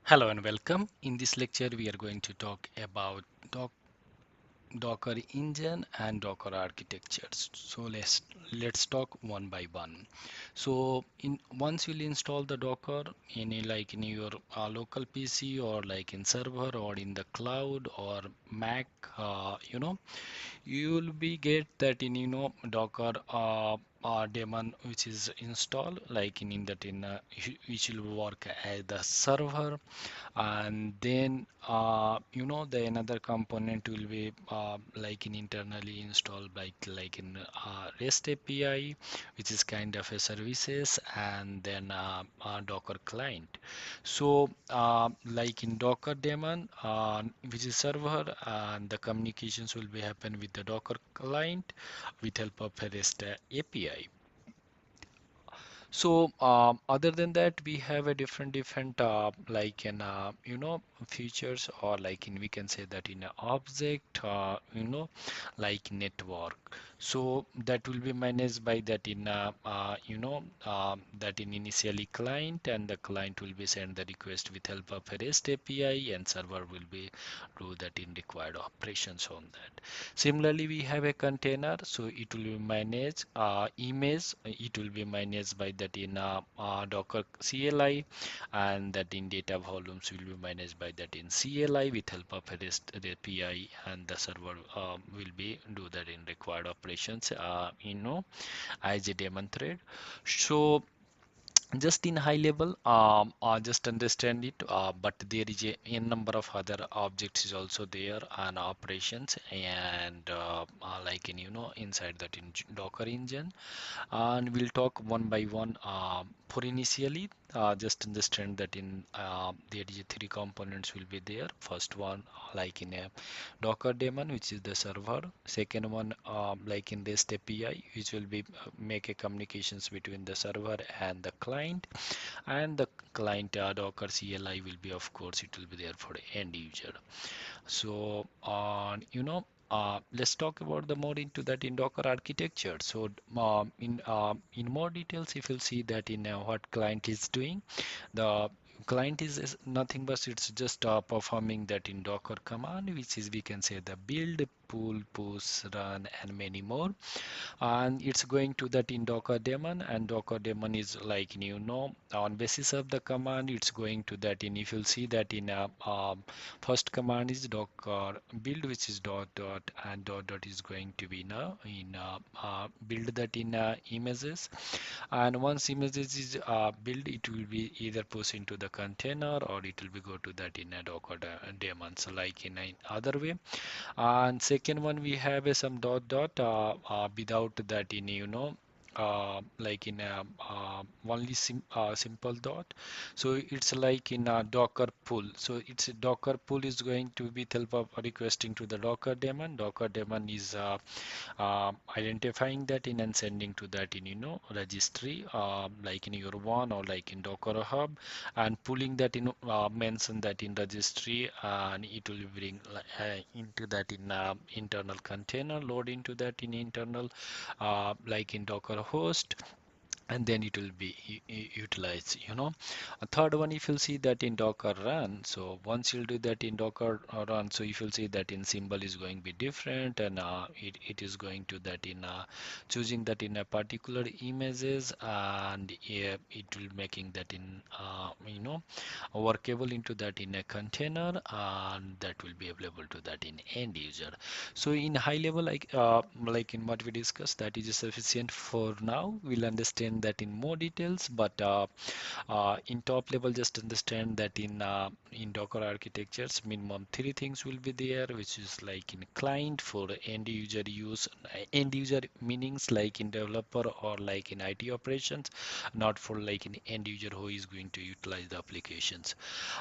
Hello and welcome. In this lecture, we are going to talk about Docker engine and Docker architectures. So let's talk one by one. So in once you'll install the Docker in your local PC or like in server or in the cloud or Mac, you will be get that in Docker daemon which is installed like in that in which will work as the server, and then the another component will be like in internally installed like in REST API, which is kind of a services, and then Docker client. So like in Docker daemon, which is server, and the communications will be happen with the Docker client with help of a REST API. So other than that, we have a different like in features, or like in we can say that in a object, like network. So that will be managed by that in that in initially client, and the client will be send the request with help of a REST API, and server will be do that in required operations on that. Similarly, we have a container, so it will be managed image. It will be managed by that in Docker CLI, and that in data volumes will be managed by that in CLI with help of a REST API, and the server will be do that in required operations, as a daemon thread. So just in high level, just understand it, but there is a n number of other objects is also there and operations, and like in inside that in Docker engine, and we'll talk one by one. For initially, just understand that in there is a three components will be there. First one, like in a Docker daemon, which is the server. Second one, like in REST API, which will be make a communications between the server and the client, and the client Docker CLI will be, of course, it will be there for the end user. So let's talk about the more into that in Docker architecture. So in more details, if you'll see that in what client is doing, the client is nothing but it's just performing that in Docker command, which is we can say the build, pull, push, run, and many more. And it's going to that in Docker daemon, and Docker daemon is like on basis of the command, it's going to that in, if you'll see that in first command is Docker build, which is dot dot, and dot dot is going to be now in build that in images, and once images is built, it will be either push into the container, or it will be go to that in a Docker daemon, so like in a other way. And second one, we have a some dot dot without that in like in a only simple dot. So it's like in a Docker pull. So it's a Docker pull is going to be help of requesting to the Docker daemon. Docker daemon is identifying that in and sending to that in registry, like in your one, or like in Docker hub, and pulling that in mention that in registry, and it will bring into that in internal container, load into that in internal, like in Docker host, and then it will be utilized. A third one, if you'll see that in Docker run, so once you'll do that in Docker run, so if you'll see that in symbol is going to be different, and it is going to that in choosing that in a particular images, and it will making that in workable into that in a container, and that will be available to that in end user. So in high level, like in what we discussed, that is sufficient for now. We'll understand that in more details, but in top level, just understand that in Docker architectures, minimum three things will be there, which is like in client for end user use. End user meanings like in developer or like in IT operations, not for like an end user who is going to utilize the applications.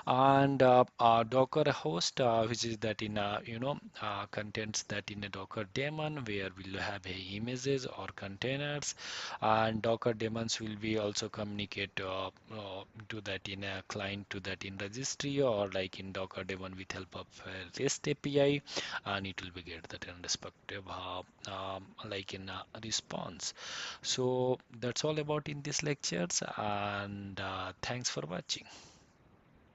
And Docker host, which is that in contains that in a Docker daemon, where we'll have images or containers, and Docker daemons will be also communicate to that in a client, to that in registry, or like in Docker daemon with help of REST API, and it will be get that in respective like in response. So that's all about in these lectures, and thanks for watching.